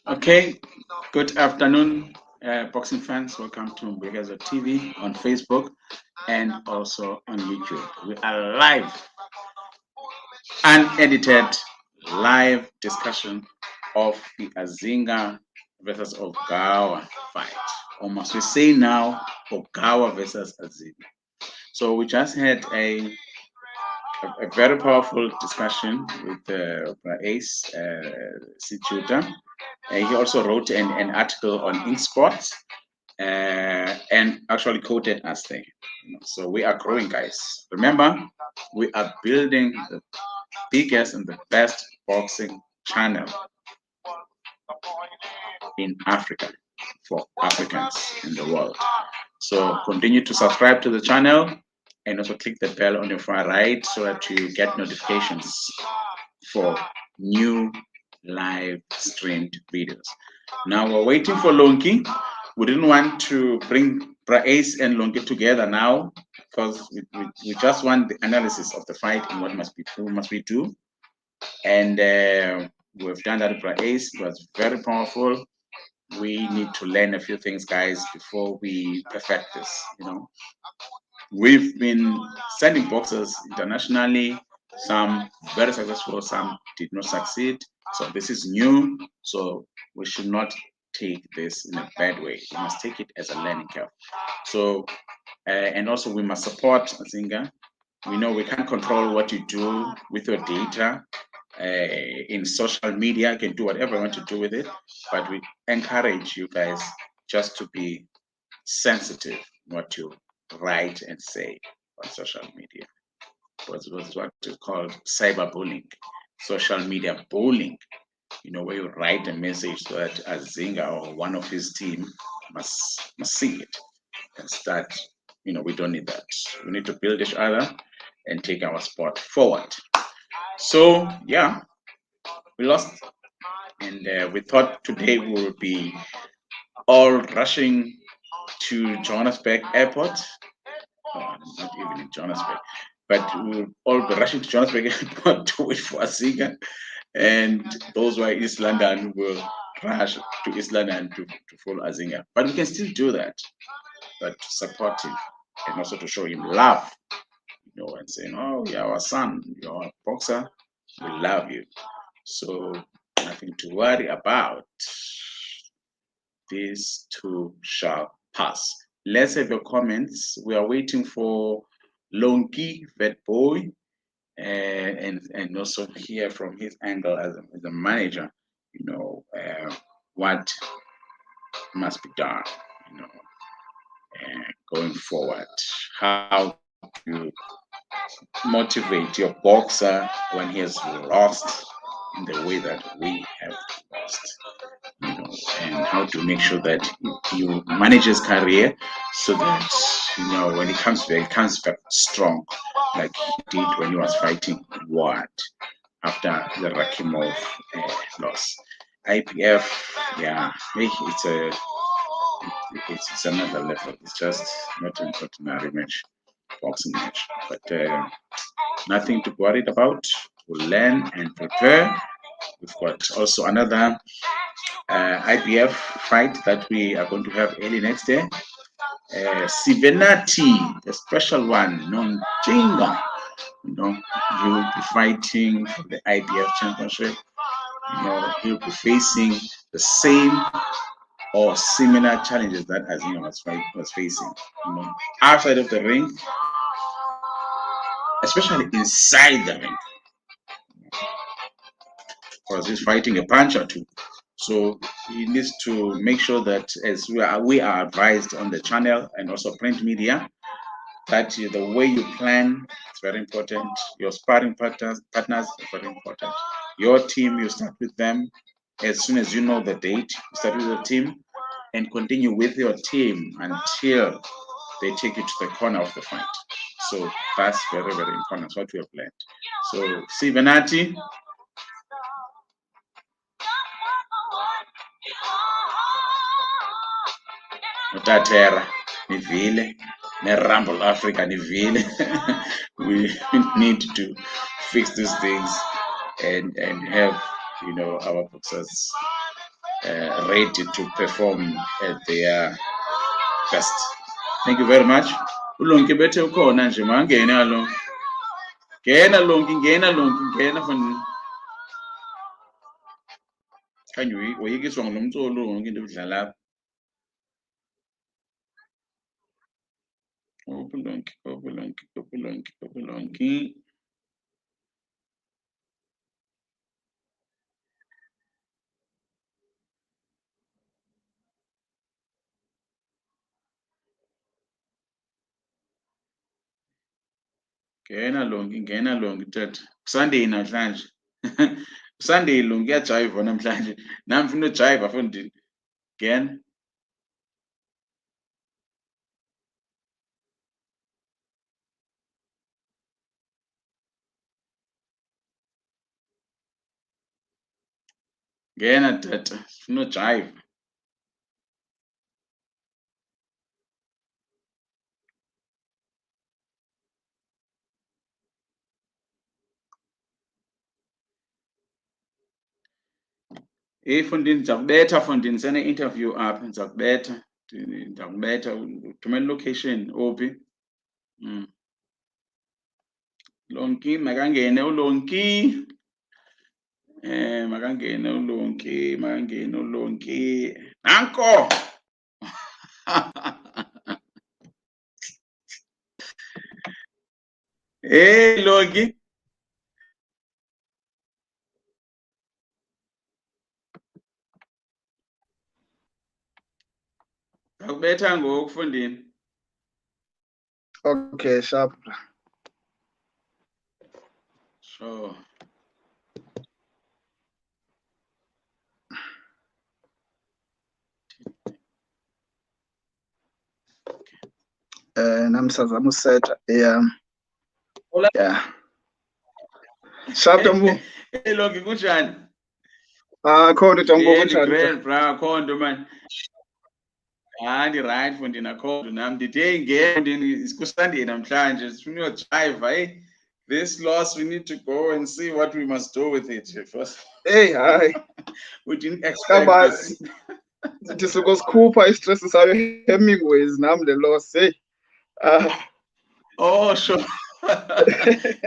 Okay, good afternoon, boxing fans. Welcome to Mbwekezo TV on Facebook and also on YouTube. We are live, unedited, live discussion of the Azinga versus Ogawa fight. Or must we say now, Ogawa versus Azinga. So we just had a very powerful discussion with Ace Situta. He also wrote an article on InSports and actually quoted us there. So we are growing, guys. Remember, we are building the biggest and the best boxing channel in Africa for Africans in the world. So continue to subscribe to the channel and also click the bell on your far right so that you get notifications for new live streamed videos. Now we're waiting for Lonki. We didn't want to bring Ace and Lonki together now because we just want the analysis of the fight and what must we do. And we've done that with Ace. It was very powerful. We need to learn a few things, guys, before we perfect this. We've been sending boxers internationally, some very successful, some did not succeed. So this is new. So we should not take this in a bad way. We must take it as a learning curve. So, and also we must support Azinga. We know we can't control what you do with your data. In social media, you can do whatever you want to do with it, but we encourage you guys just to be sensitive what you write and say on social media. What's what is called cyberbullying, social media bullying. Where you write a message so that Azinga or one of his team must see it and start. We don't need that. We need to build each other and take our sport forward. So yeah, we lost, and we thought today we would be all rushing to Johannesburg Airport. Not even in Johannesburg, but we'll all be rushing to Johannesburg Airport to wait for Azinga, and those who are in East London will rush to East London to follow Azinga. But we can still do that, but to support him and also to show him love, and saying, "Oh, you're our son, you're a boxer, we love you." So nothing to worry about. These two shall pass. Let's have your comments. We are waiting for Lonki, Witbooi, and also hear from his angle as a manager, what must be done, going forward. How to motivate your boxer when he has lost in the way that we have lost, and how to make sure that you manage his career so that when he comes back strong, like he did when he was fighting Ward after the Rakimov loss. IPF, yeah, it's another level. It's just not an ordinary match, boxing match, but nothing to be worried about. We'll learn and prepare. We've got also another IPF fight that we are going to have early next day. Sivenati, a special one, Nonjinga. He will be fighting for the IPF championship. He'll be facing the same or similar challenges that Azinga was facing. Outside of the ring, especially inside the ring, because he's fighting a punch or two. So he needs to make sure that, as we are advised on the channel and also print media, that the way you plan is very important. Your sparring partners are very important. Your team, you start with them. As soon as you know the date, you start with your team and continue with your team until they take you to the corner of the fight. So that's very, very important. That's what we have planned. So Sivenati, Tatera, Nivile, Rumble Africa, Nivile. We need to fix these things and have our boxers ready to perform at their best. Thank you very much. Ulonki bethe ukhona nje mangene alo. Ngena Lonki mfana. Kanye uyikiswa ngomculo wonke into udlala lapha. Lonki. Ngena Lonki tata. Sunday namhlanje. Sunday Lonki uyajive namhlanje. Nami ngifuna ujive afundini. Ngena. Ngena tata. Ngifuna ujive. Fundini ngizakubetha fundini sene interview apha ngizakubetha thumela location ophi Lonki makangene uLonki makangene uLonki nanko Lonki ngakubetha ngoku fundini. Okay, sharp. Sure. Namsazama usetha yeah. Sharp Tambu. Lonki kunjani? Khona Tambu kunjani? Grand bra khona man. Ndi right fundini akhondo nami ndithi hey ngene kuSunday namhlanje sifuna uyojive hey. This loss, we need to go and see what we must do with it first. Hey, hi. We didn't expect this. Sithi sokosikhupha i-stress sayo Hemingways nami the loss hey. Oh sure.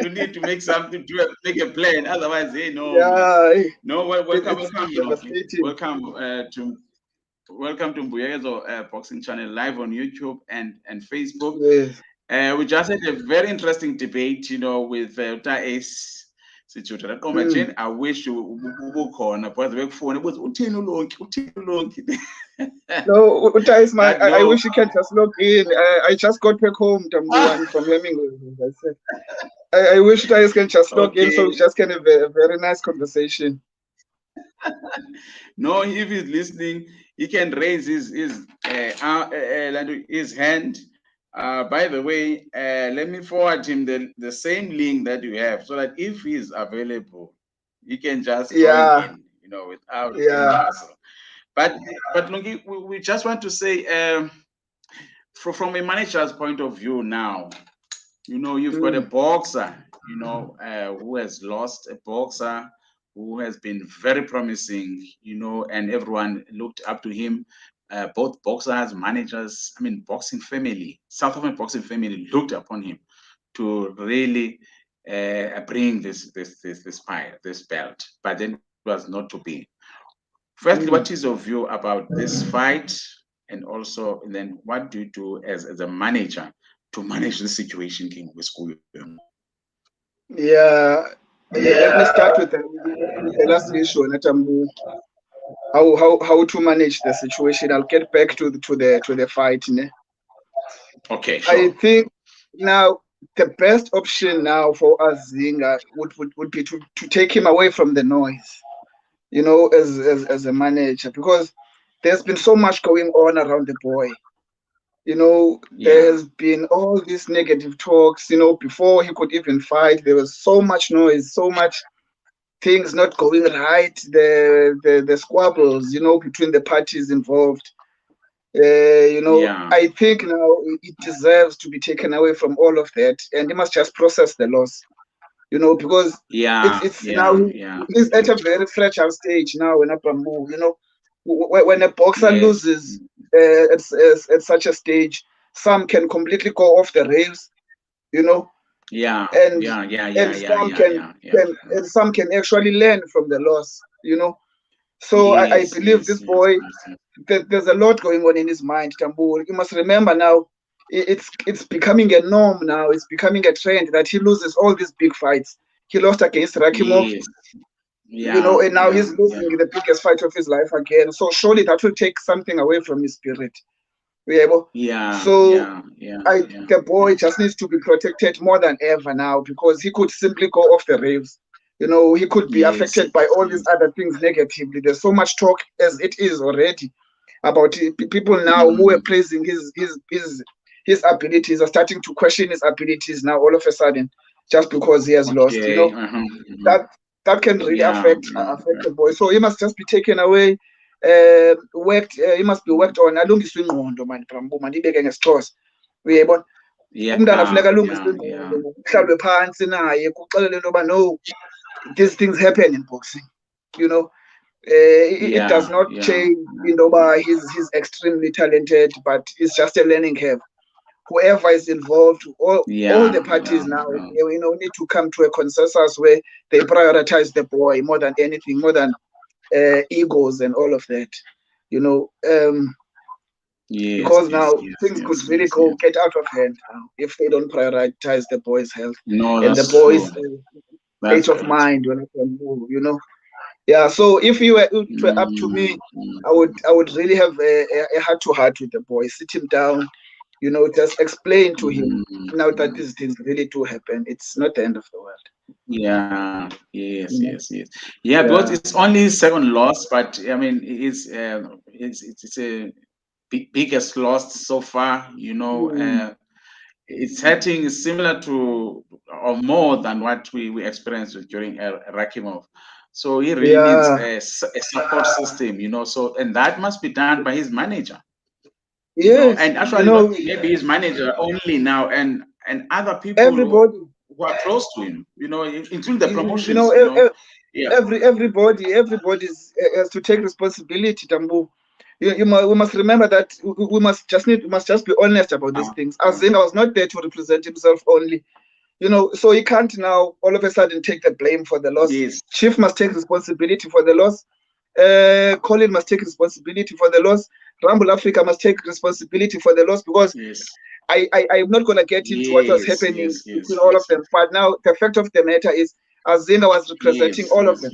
You need to make something to make a plan. Otherwise, hey no. Yeah. No, welcome to Mbuyekezo Boxing Channel live on YouTube and Facebook. Yes. We just had a very interesting debate, with Ace situation. I wish you ubukhona because bekufuna ukuthi uthini uLonki. No, Utais, I wish you can just log in. I just got back home, Tambu, from Hemingways. I said, I wish Utais can just log in so we just can have a very nice conversation. No, if he's listening, he can raise his hand. By the way, let me forward him the same link that you have, so that if he's available, he can just join in, without any hassle. But Lonki, we just want to say, from a manager's point of view now, you've got a boxer, who has lost, a boxer who has been very promising, and everyone looked up to him. Both boxers, managers, boxing family, South African boxing family looked upon him to really bring this belt, but then it was not to be. Firstly, what is your view about this fight, and also, and then what do you do as a manager to manage the situation, King with school? Yeah, let me start with the last issue, Natambu. How to manage the situation. I'll get back to the fight. Ne? Okay, sure. I think now the best option now for us, Zinga, would be to take him away from the noise, as a manager, because there's been so much going on around the boy. There has been all these negative talks, before he could even fight. There was so much noise, so much things not going right, the squabbles, between the parties involved. I think now it deserves to be taken away from all of that, and he must just process the loss, because it's now he's at a very fragile stage now in Upambu, when a boxer loses at such a stage, some can completely go off the rails, you know, and some can actually learn from the loss, you know. So I believe this boy, there's a lot going on in his mind, Tambu. You must remember now, it's becoming a norm now. It's becoming a trend that he loses all these big fights. He lost against Rakimov, you know, and now he's losing the biggest fight of his life again. So surely that will take something away from his spirit. The boy just needs to be protected more than ever now, because he could simply go off the rails. You know, he could be affected by all these other things negatively. There's so much talk as it is already about people now who are praising his abilities, are starting to question his abilities now all of a sudden, just because he has lost. You know, that can really affect the boy. So he must just be taken away. He must be worked on. Alungiswe ingqondo man, Brambo man, ibeke ngesixhosa. Uyayibona? Umntana funeka alungiswe ingqondo, kuhlalwe phansi naye kuxelelwe into yoba no, these things happen in boxing. You know, it does not change into yoba he's extremely talented, but it's just a learning curve. Whoever is involved, all the parties now, you know, need to come to a consensus where they prioritize the boy more than anything, more than egos and all of that, you know, because now things could really get out of hand now if they don't prioritize the boy's health and the boy's state of mind when it can move, you know. Yeah, so if it were up to me, I would really have a heart-to-heart with the boy, sit him down, you know, just explain to him now that these things really do happen. It's not the end of the world. Because it's only his second loss, but I mean, it's a biggest loss so far. You know, it's hurting similar to or more than what we experienced during Rakimov. So he really needs a support system, you know. So and that must be done by his manager. Yes, you know, and actually, you know, maybe his manager only now, and other people everybody who are close to him, you know, including the promotions. You know, everybody has to take responsibility, Tambu. We must remember that we must just be honest about these things. Azinga was not there to represent himself only, you know, so he can't now all of a sudden take the blame for the loss. Chief must take responsibility for the loss. Colin must take responsibility for the loss. Rumble Africa must take responsibility for the loss, because I'm not going to get into what was happening between all of them. But now the fact of the matter is, Azinga was representing all of them,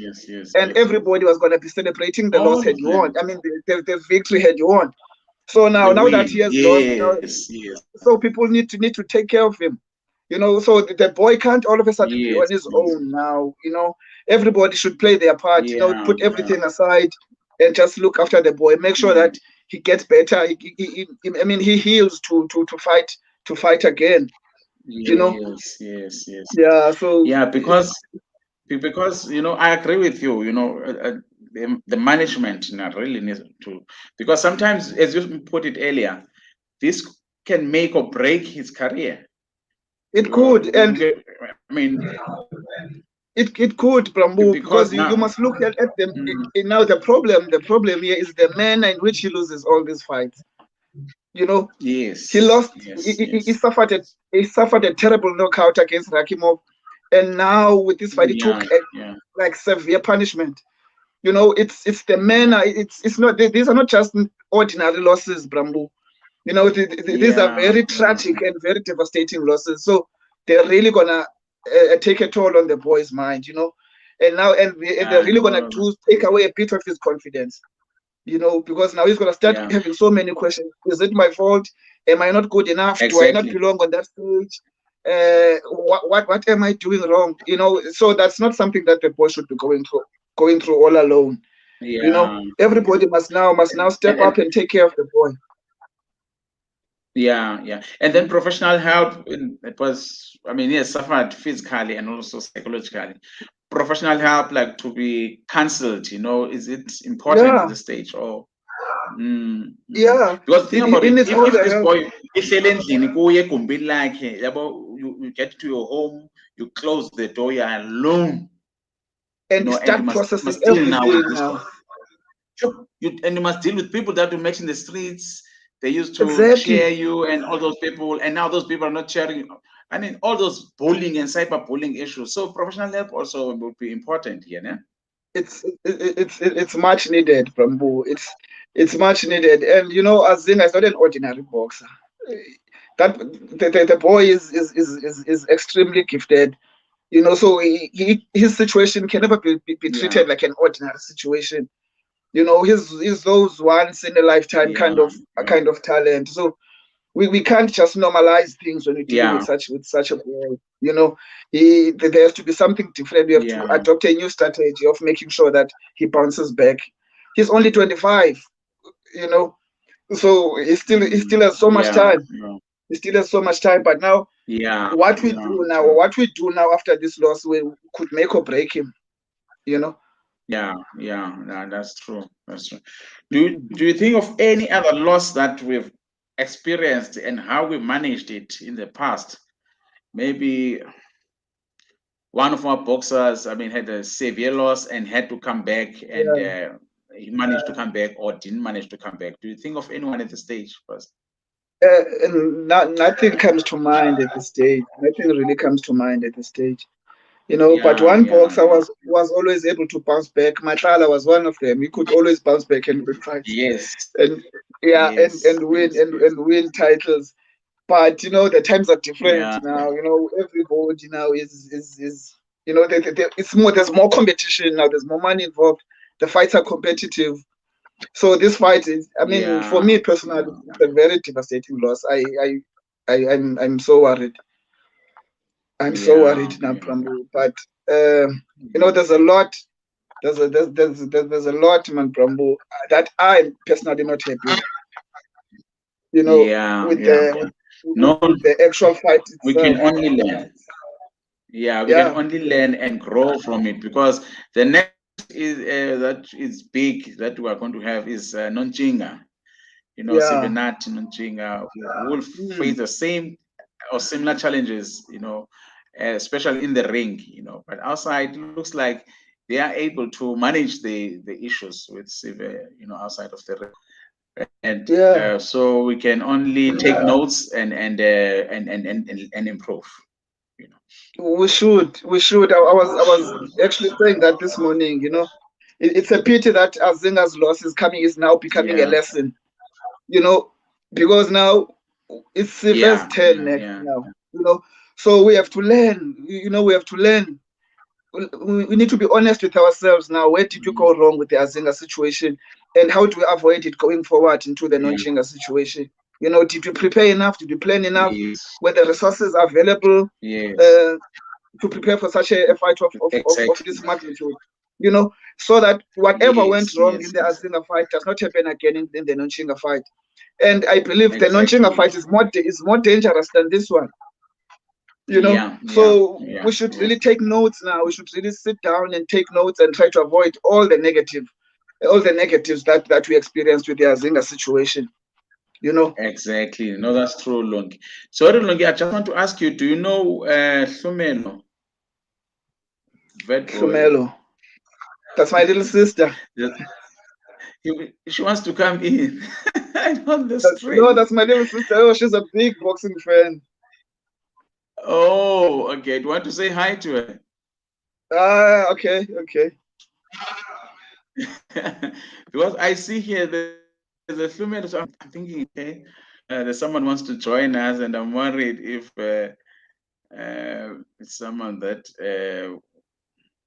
and everybody was going to be celebrating the loss had you won. I mean, the victory had you won. So now that he has lost, so people need to take care of him. You know, so the boy can't all of a sudden be on his own now. You know, everybody should play their part. You know, put everything aside and just look after the boy. Make sure that he gets better. He heals to fight again. You know. Yeah. So because you know, I agree with you. You know, the management really needs to, because sometimes, as you put it earlier, this can make or break his career. It could, and I mean, it could, Brambo, because you must look at them. Now the problem here is the manner in which he loses all these fights. You know, he lost. He suffered a terrible knockout against Rakimov, and now with this fight, he took like severe punishment. You know, it's the manner. It's not. These are not just ordinary losses, Brambo. You know, these are very tragic and very devastating losses. So they're really gonna take a toll on the boy's mind, you know, and they're really gonna take away a bit of his confidence, you know, because now he's gonna start having so many questions. Is it my fault? Am I not good enough? Do I not belong on that stage? What am I doing wrong? You know, so that's not something that the boy should be going through all alone. You know, everybody must now step up and take care of the boy. And then professional help. It was, I mean, he has suffered physically and also psychologically. Professional help, like to be cancelled, you know, is it important at this stage? Or because think about it, if this boy you get to your home, you close the door, you're alone, and start processing everything now. Sure. And you must deal with people that you met in the streets. They used to cheer Exactly. you and all those people, and now those people are not cheering you. I mean, all those bullying and cyberbullying issues. So professional help also would be important here, né? It's much needed, Brambo. It's much needed, and Azinga is not an ordinary boxer. That the boy is extremely gifted. So his situation can never be Yeah, treated like an ordinary situation. He's those once in a lifetime yeah, yeah, kind of talent. So we can't just normalize things when we're dealing yeah, with such a boy. There has to be something different. We have to yeah, adopt a new strategy of making sure that he bounces back. He's only 25, you know, so he still has so much yeah, time. He still has so much time. But now, yeah, what we do now after this loss, we could make or break him. You know. yeah, yeah. No, that's true. That's true. Do you think of any other loss that we've experienced and how we managed it in the past? Maybe one of our boxers, I mean, had a severe loss and had to come back, and Yeah. he managed to come back or didn't manage to come back. Do you think of anyone at the stage first? And nothing comes to mind at this stage. Nothing really comes to mind at this stage. But Yeah, one yeah, boxer yeah. was always able to bounce back. Matlala was one of them. He could always bounce back and win fights, Yes, and yeah, yes, yes, yes. and win titles. But the times are different Yeah, now. Everybody now is it's more. There's more competition now. There's more money involved. The fights are competitive. So this fight is, I mean, for yeah, me personally, yeah, it's a very devastating loss. I'm so worried. I'm so yeah, worried now, yeah, Prambu. But there's a lot. There's a lot, man, Prambu, that I'm personally not happy with. yeah, With yeah, yeah. No, the actual fight we can itself. only learn. Yeah, we can Yeah, only learn and grow from it, because the next is that is big that we are going to have is Nonchinga. yeah. Sibenat Nonchinga who will face Mm. the same or similar challenges, especially in the ring, but outside it looks like they are able to manage the issues with severe, outside of the ring. And Yeah. so we can only take notes and improve. You know. We should. I was actually saying that this morning. It's a pity that Azinga's loss is now becoming a Yeah, lesson. You know, because now it's Sive's yeah, turn yeah, next yeah, now. So we have to learn. We have to learn. We need to be honest with ourselves now. Where did you mm, go wrong with the Azinga situation, and how do we avoid it going forward into the yeah, non-Chinga situation? Did we prepare enough? Did we plan enough? yes, Were the resources available yes, uh, to prepare for such a fight of exactly, this magnitude? So that whatever went yes, wrong in yes, the yes, Azinga fight does not happen again in the non-Chinga fight. And I believe the non-Chinga exactly. fight is more dangerous than this one. Yeah, yeah, So yeah, we should yeah, really take notes now. We should really sit down and take notes and try to avoid all the negatives that we experienced with the Azinga situation. You know, exactly. No, that's true, Longi. Sorry, Longi, I just want to ask you, do you know Sumelo, Witbooi? Sumelo. That's my little sister. She wants to come in on the No, stream. that's my little sister. Oh, she's a big boxing fan. Oh, okay. Do you want to say hi to her? Ah, okay, okay. Because I see here there's a female, so I'm thinking, okay, there's someone wants to join us, and I'm worried if it's someone that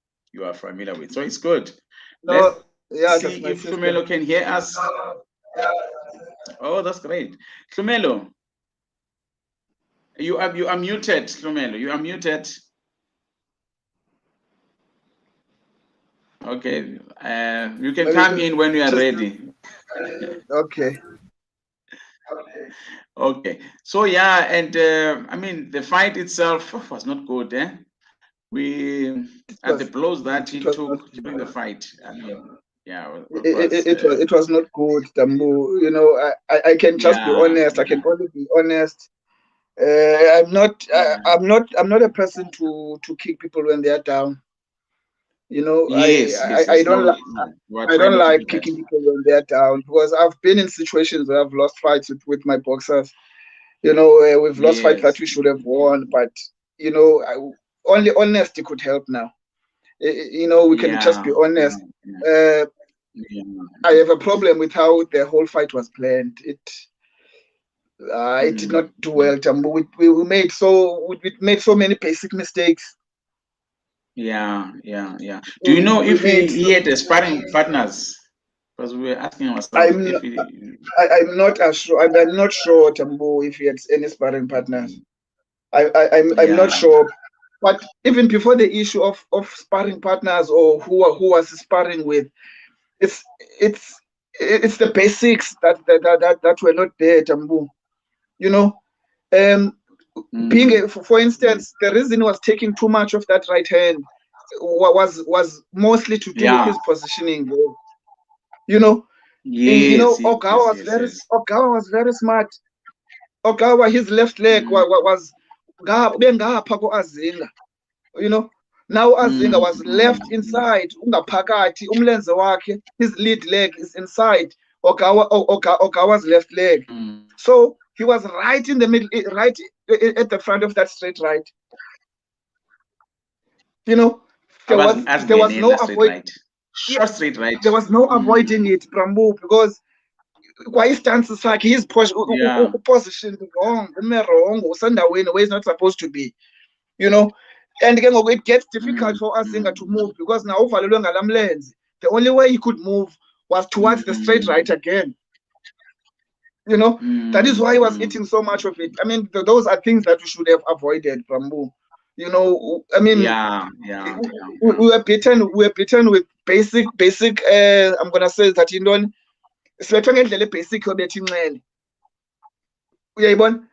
you are familiar with. So it's good. Let's No, see yeah, that's if my Flumelo sister. can hear us. Oh, that's great. Flumelo, you are muted, Flumelo. You are muted. Okay. You can Maybe come in when you are just ready. okay. Okay. So yeah, and I mean the fight itself was not good, eh? We It at the was blows that he it was not took during the fight. I mean, yeah, it was not good, Dambu. I can just be yeah, honest. I yeah, can only be honest. I'm not yeah, I'm not a person to kick people when they are down. You know, Yes, yes, I yes. don't No, like. we're I trying don't not to like do that. kicking people when they're down because I've been in situations where I've lost fights with my boxers. You know, we've lost fights that Yes. we should have won, but you know, only honesty could help now. You know, we can just Yeah, be yeah, honest. yeah, Uh, yeah. I have a problem with how the whole fight was planned. It did Mm, not do mm. well, Tambo. We made so many basic mistakes. Yeah, yeah, yeah. Do you know We if made. he had sparring partners? Because we were asking ourselves I'm if he. I'm not as sure. I'm not sure, Tambo, if he had any sparring partners. I'm not Yeah. sure. But even before the issue of sparring partners or who was he sparring with, it's it's it's the basics that were not there, Tambo. You know, um, Mm, for instance, the reason he was taking too much of that right hand was mostly to do with yeah. his positioning. You know, Yes, yes, yes, yes, yes. Ogawa was very smart. Ogawa, his left leg Mm, was bengapha ko-Azinga. You know, now Azinga mm, was mm, left mm, inside, ungaphakathi, umlenze wakhe, his lead leg is inside Ogawa's left leg. mm. So he was right in the middle, right at the front of that straight right. You know, there was no As straight avoid, right. yeah, Short straight right. there was no Mm, avoiding it, Prambu, because kwayistance sakhe he's yeah. positioned wrong, wrong, usendaweni where he's not supposed to be, you know. And again, it gets difficult Mm, for Azinga to mm, move because now uvalelwe ngala mlenze. The only way he could move was towards the straight mm, right again. You know, that is mm, why he was mm. eating so much of it. I mean, those are things that we should have avoided, Prambu. You know, I mean, Yeah, yeah, yeah, we yeah. were beaten. We were beaten with basic. I'm gonna say that in don't. Sibethwe ngendlela ebasic yobetha inxele. Uyayibona?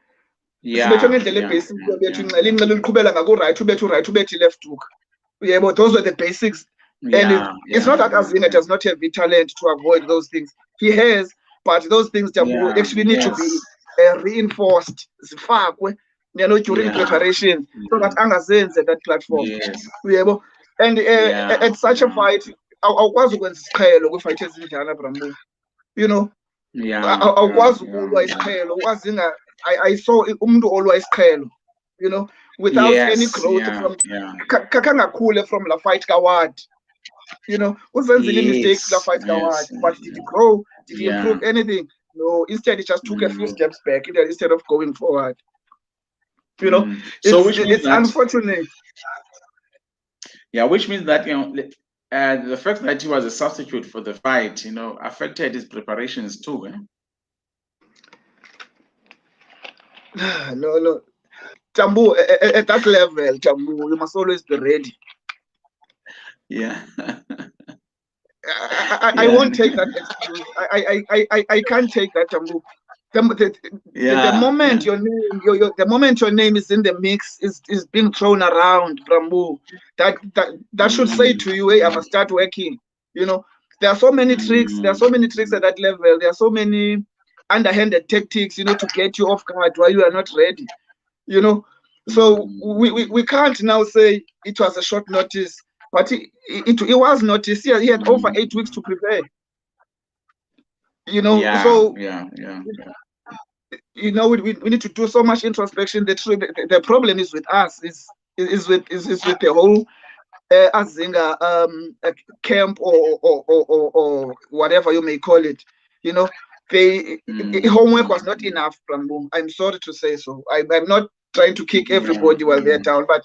Sibethwe Yeah, ngendlela yeah, ebasic yeah, yobetha yeah, inxele. Inxele uliqhubela ngaku-right, ubethe i-left hook. Uyayibona? Those were the basics. And yeah, it's yeah, not that yeah, Azina yeah. does not have the talent to avoid those things. He has, but those things Yeah, actually need to yes, be reinforced, zifakwe, you know, during yeah, preparation, so yeah, that angazenze at that platform. yes, Uyabo? And yeah, at such a yeah, fight, awukwazi ukwenza isiqhelo kwiifight ezinjana, Brambo. You know, yeah, yeah, awukwazi yeah, ukulwa yeah. isiqhelo. I saw umntu olwa isiqhelo, you know, without any Yes, growth yeah, from yeah. kangakhule from la fight kaward. You know, uzenzile mistakes la Yes, fight yes, kaward, but did he grow? Did he yeah. improve anything? No, instead he just took a few Mm, steps back instead of going forward. You know, mm. So which means it's that, unfortunate. yeah, which means that, the fact that he was a substitute for the fight, affected his preparations too. Eh? No, Tambu, at that level, Tambu, you must always be ready. Yeah. I Yeah. won't take that excuse. I can't take that, Tambu. The Yeah. moment Yeah. the moment your name is in the mix, is being thrown around, Brambu, that should say Mm, to you, hey, I must start working. You know, there are so many tricks. There are mm, so many tricks at that level. There are so many underhanded tactics, you know, to get you off guard while you are not ready. You know, so we can't now say it was a short notice, but it was notice. He had over 8 weeks to prepare. You know, yeah. so Yeah. Yeah. Yeah. you know we need to do so much introspection. The problem is with us, is with the whole Azinga camp or whatever you may call it. You know, they homework was not enough, Prambo. I'm sorry to say so. I'm not trying to kick Yeah. everybody while they're Yeah. down, but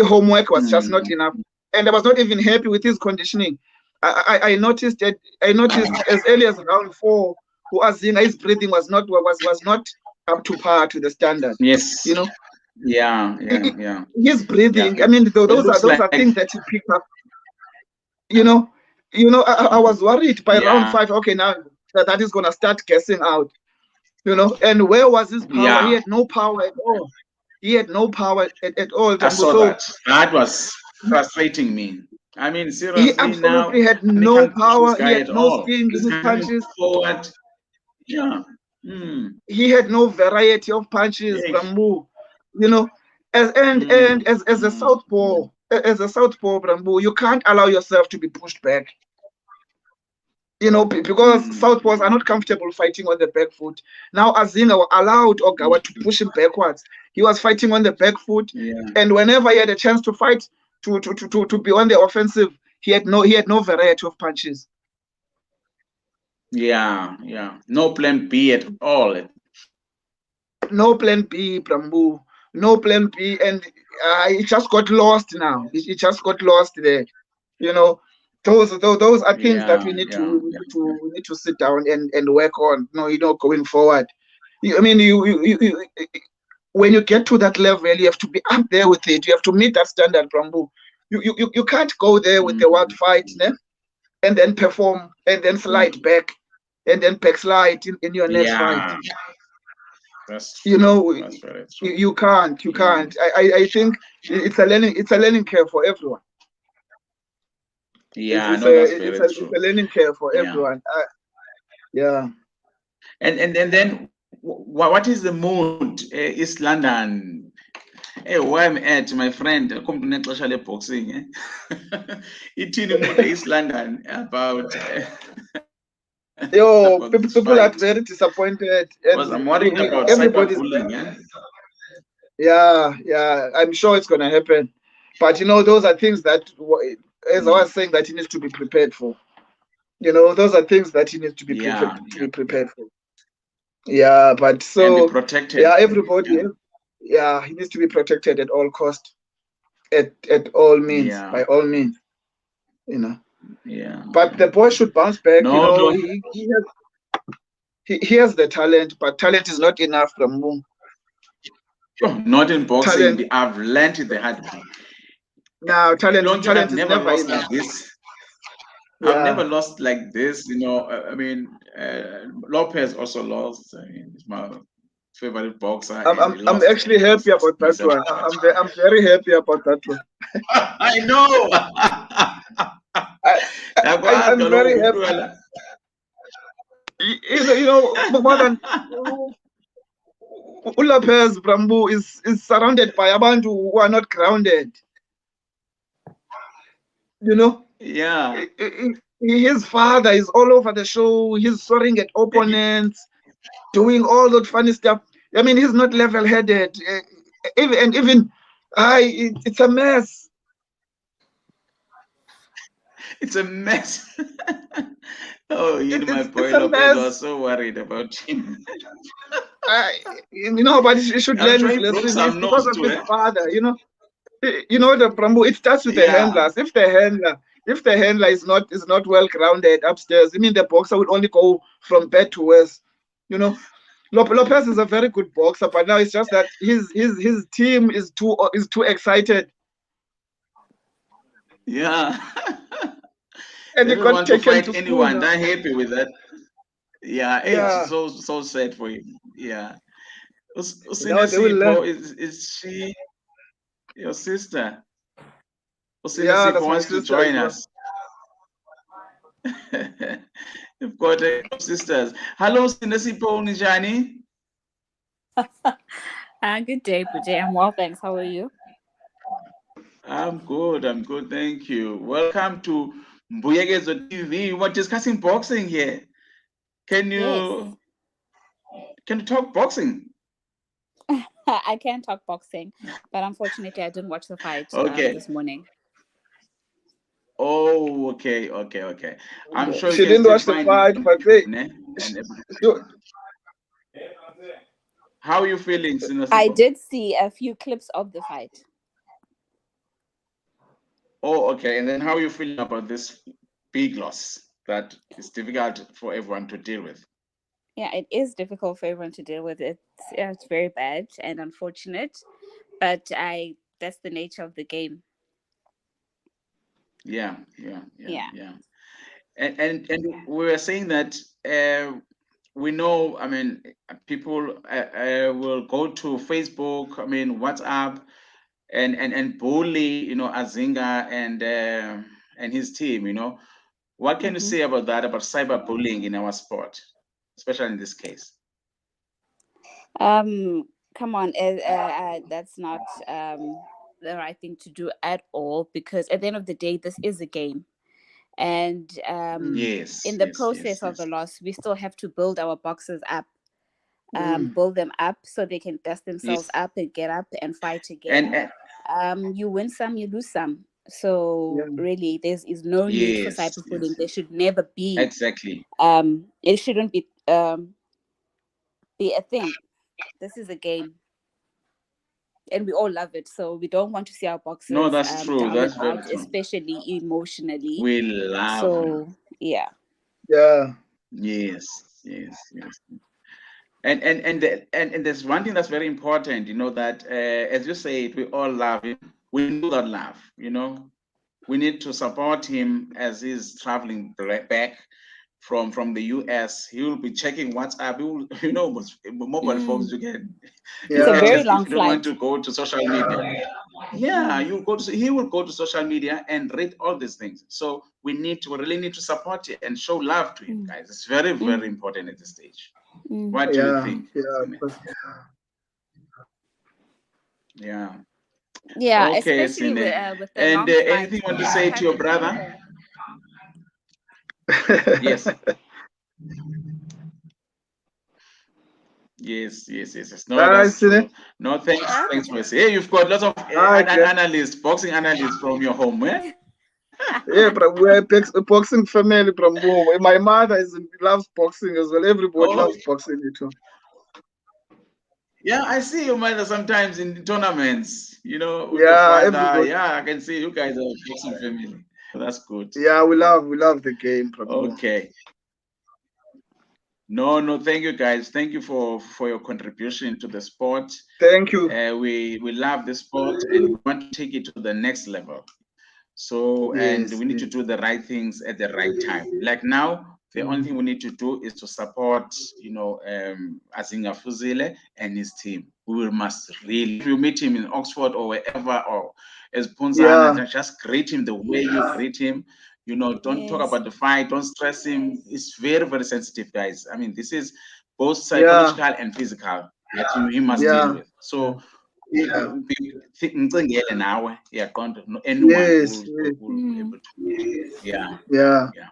homework was just not Mm, enough, and I was not even happy with his conditioning. I noticed that. I noticed as early as round 4, who Azinga, his breathing was not up to par to the standard. yes. You know, Yeah. I- Yeah. I- Yeah. his Yeah. breathing. I mean, It those looks are like. things that you pick up. You know, I was worried by round Yeah. 5. Okay, now that is gonna start guessing out. You know, and where was his power? He Yeah. had no power at all. He had no power at all, I Tambu. saw So that. That was frustrating me. I mean, he seriously, now, absolutely had and he no can't push this power. He guy had at no all. sting in He's his coming punches. forward. Yeah. Mm. He had no variety of punches, Yeah. Brambu. You know, as and Mm. and as a Mm. southpaw, as a southpaw, Brambo, you can't allow yourself to be pushed back. Because southpaws are not comfortable fighting on the back foot. Now Azinga allowed Ogawa to push him backwards. He was fighting on the back foot, and whenever he had a chance to fight, to be on the offensive, he had no variety of punches. Yeah. No plan B at all. No plan B, Brambu. No plan B, and it just got lost now. It just got lost there. Those are things that we need to sit down and work on. Going forward. When you get to that level, you have to be up there with it. You have to meet that standard, Brambu. You can't go there with the wild fight, and then perform and then slide back and then backslide in your next fight. That's true. That's very true. You can't. I think it's a learning curve for everyone. Yeah, that's very true. It's a learning curve for everyone. Yeah. And then what is the mood? East London. Hey, where I'm at, my friend, come to Network Boxing. Ithini mood East London about. People are very disappointed. Because I'm worried about cyberbullying. Yeah. I'm sure it's gonna happen, but those are things that, as I was saying, that he needs to be prepared for. Those are things that he needs to be prepared for. Yeah, but so and be protected. Yeah, everybody. Yeah, he needs to be protected at all cost, at all means, by all means. Yeah. But the boy should bounce back. He has the talent, but talent is not enough from Moon. Not in boxing. I've learned it the hard way. Now, talent is never lost enough. Like this. I've never lost like this. Lopez also lost. He's my favorite boxer. I'm actually happy about that one. I'm very happy about that one. I know. I'm very happy. More than Lopez Brambu is surrounded by abantu who are not grounded. Yeah. His father is all over the show. He's soaring at opponents, doing all that funny stuff. I mean, he's not level-headed. It's a mess. It's a mess. My boy Lopez was so worried about him. But he should learn his lesson. It's because of his father. The Brambu. It starts with the handlers. If the handler is not well grounded upstairs, the boxer will only go from bad to worse. Lopez is a very good boxer, but now it's just that his team is too excited. Yeah. And they want to fight anyone. They're happy with that. Yeah. It's so sad for him. Yeah. Is she your sister? Yeah, that's wants to join us. You've got sisters. Hello, Sinesipo Nijani. Good day, Bujay. I'm well, thanks. How are you? I'm good. Thank you. Welcome to Mbuyegezo TV. We're discussing boxing here. Can you talk boxing? I can talk boxing, but unfortunately, I didn't watch the fight this morning. Oh, okay. I'm sure she didn't watch the fight, but how are you feeling, Sinesipo? I did see a few clips of the fight. Oh, okay. And then how are you feeling about this big loss that is difficult for everyone to deal with? Yeah, it is difficult for everyone to deal with. It's very bad and unfortunate, but that's the nature of the game. Yeah. And we were saying that we know, people will go to Facebook, WhatsApp, and bully, Azinga and his team. What can you say about that, about cyberbullying in our sport, especially in this case? Come on, that's not the right thing to do at all, because at the end of the day, this is a game. And Yes, in the yes, yes, process of the yes. loss, we still have to build our boxers up, Mm. build them up so they can dust themselves Yes. up and get up and fight again. And You win some, you lose some. Yeah. So really, there is no need for yes, cyberbullying. yes, There should never be. exactly. It shouldn't be a thing. This is a game, and we all love it. So we don't want to see our No, boxers that's true. down and That's very out, true. especially emotionally. We love him. So yeah. Yeah. Yes, yes, yes. And there's one thing that's very important, that as you said, we all love him. We know that love, we need to support him as he's traveling back from the US. He will be checking WhatsApp. He will, mobile phones Mm. you can It's a Yeah. very access if long you don't want flight. to go to social media. Yeah, Mm. he will go to social media and read all these things. So we really need to support it and show love to him, Mm. guys. It's very, very Mm. important at this stage. Mm. What do you Yeah. think, Yeah. Sine? Yeah. Yeah, Okay, especially Sine. with the And long anything flight. you want to We say to your traveling back brother? home. Yes. Yes, yes, yes, yes. No, I that's see it. true. No, thanks, Huh? thanks, Mercy. Hey, you've got lots of Okay. analysts, boxing analysts from your home, eh? Yeah, but we're a boxing family, Brambo. My mother loves boxing as well. Everybody Oh, loves boxing too. yeah, I see your mother sometimes in tournaments, with your Yeah, father. everybody. Yeah, I can see you guys are a boxing family. That's good. Yeah, we love the game, Brambo. Okay. No, no, thank you guys. Thank you for your contribution to the sport. Thank you. We love the sport and we want to take it to the next level. So, and Yes, we need to yes. do the right things at the right time. Like now, the only thing we need to do is to support, Azinga Fuzile and his team. Must really, if you meet him in Oxford or wherever, or as Punzana, Yeah, just greet him the way you greet him. Don't talk Yes. about the fight, don't stress him. It's very, very sensitive, guys. I mean, this is both yeah, psychological and physical that he must deal yeah, with. So yeah. ngicingele nawe yaqonda anyone Yes, yes. will be Mm. able to, yeah, Yeah, yeah.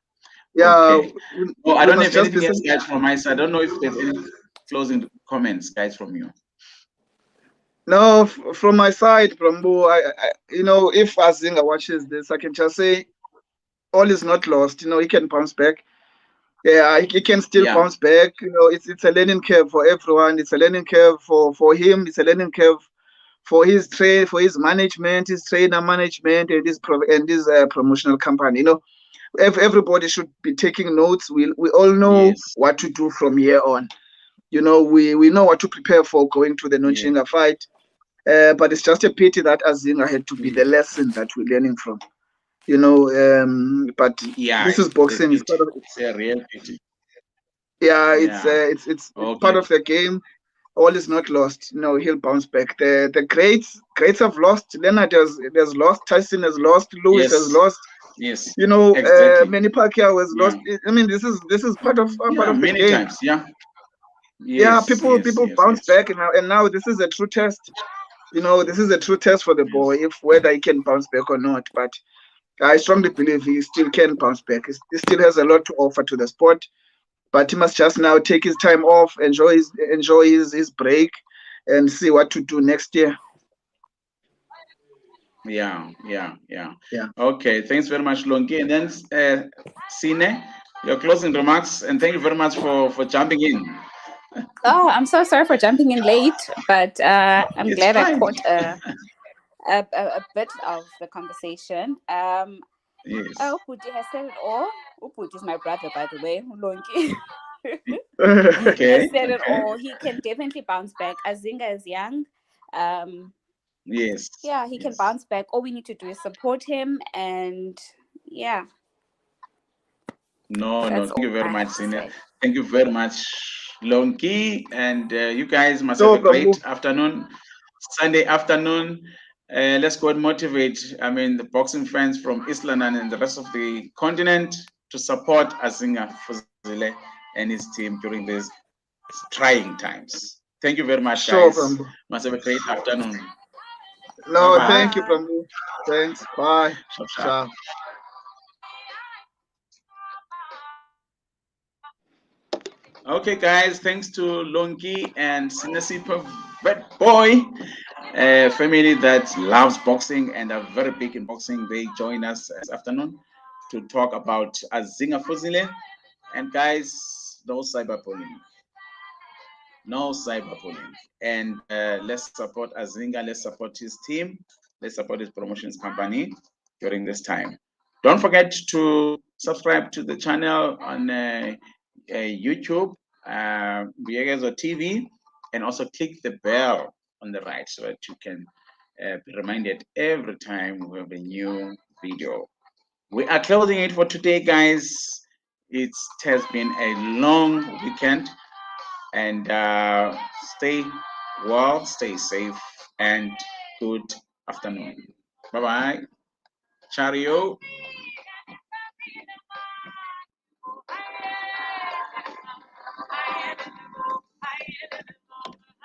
yeah. Okay. We, Oh, I we don't must have just be anything else, guys, from my side. I don't know if there's any closing comments, guys, from you. no, from my side, Brambo. If Azinga watches this, I can just say all is not lost. He can bounce back. Yeah, he can still Yeah. bounce back. It's a learning curve for everyone. It's a learning curve for him. It's a learning curve for for his management, his trainer management, and his promotional company. Everybody should be taking notes. We all know Yes. what to do from here on. We know what to prepare for going to the Yes. Nonchinga fight. But it's just a pity that Azinga had to be the Yes. lesson that we're learning from. But Yeah. this is It's a boxing. It's part pity. of It's a real pity. yeah. Yeah. It's part Okay. of the game. All is not lost. He'll bounce back. The greats have lost. Leonard has lost. Tyson has lost. Lewis has Yes. lost. Yes. Exactly. Manny Pacquiao has Yeah. lost. I mean, this is part Yeah. of the Many game. times. Yeah. Yeah, Yes. Yes. people Yes. bounce Yes. back, and now this is a true test. This is a true test for the boy, Yes. if whether he can bounce back or not. But I strongly believe he still can bounce back. He still has a lot to offer to the sport, but he must just now take his time off, enjoy his break, and see what to do next year. Yeah. Yeah. Yeah. Yeah. Okay. Thanks very much, Lonki. And then, Sine, your closing remarks, and thank you very much for jumping in. Oh, I'm so sorry for jumping in late, but I'm It's glad I fine. caught a bit of the conversation. Yes. Oh, Puti has said it all. Oh, Puti is my brother, by the way, Lonki. He has Okay. said it Okay. all. He can definitely bounce back. Azinga is young. Um, Yes. yeah, he can Yes. bounce back. All we need to do is support him, and yeah, No, no. that's Thank all you very I much, have to Sine. say. Thank you very much, Lonki. And you guys must have So, a great Brambo, afternoon, Sunday afternoon. Let's go and motivate, the boxing fans from East London and the rest of the continent to support Azinga Fuzile and his team during these trying times. Thank you very much, sure, guys. Brambo. Must have a great afternoon. No, Bye-bye. thank you, Bye. Pambu. Thanks. Bye. Sharp, sharp. Ciao. Okay, guys, thanks to Lonki and Sinasipa Witbooi, a family that loves boxing and are very big in boxing. They join us this afternoon to talk about Azinga Fuzile. And guys, no cyberbullying. No cyberbullying. And let's support Azinga, let's support his team, let's support his promotions company during this time. Don't forget to subscribe to the channel on YouTube, Viegas TV, and also click the bell on the right so that you can be reminded every time we have a new video. We are closing it for today, guys. It has been a long weekend, and stay well, stay safe, and good afternoon. Bye bye. Chario.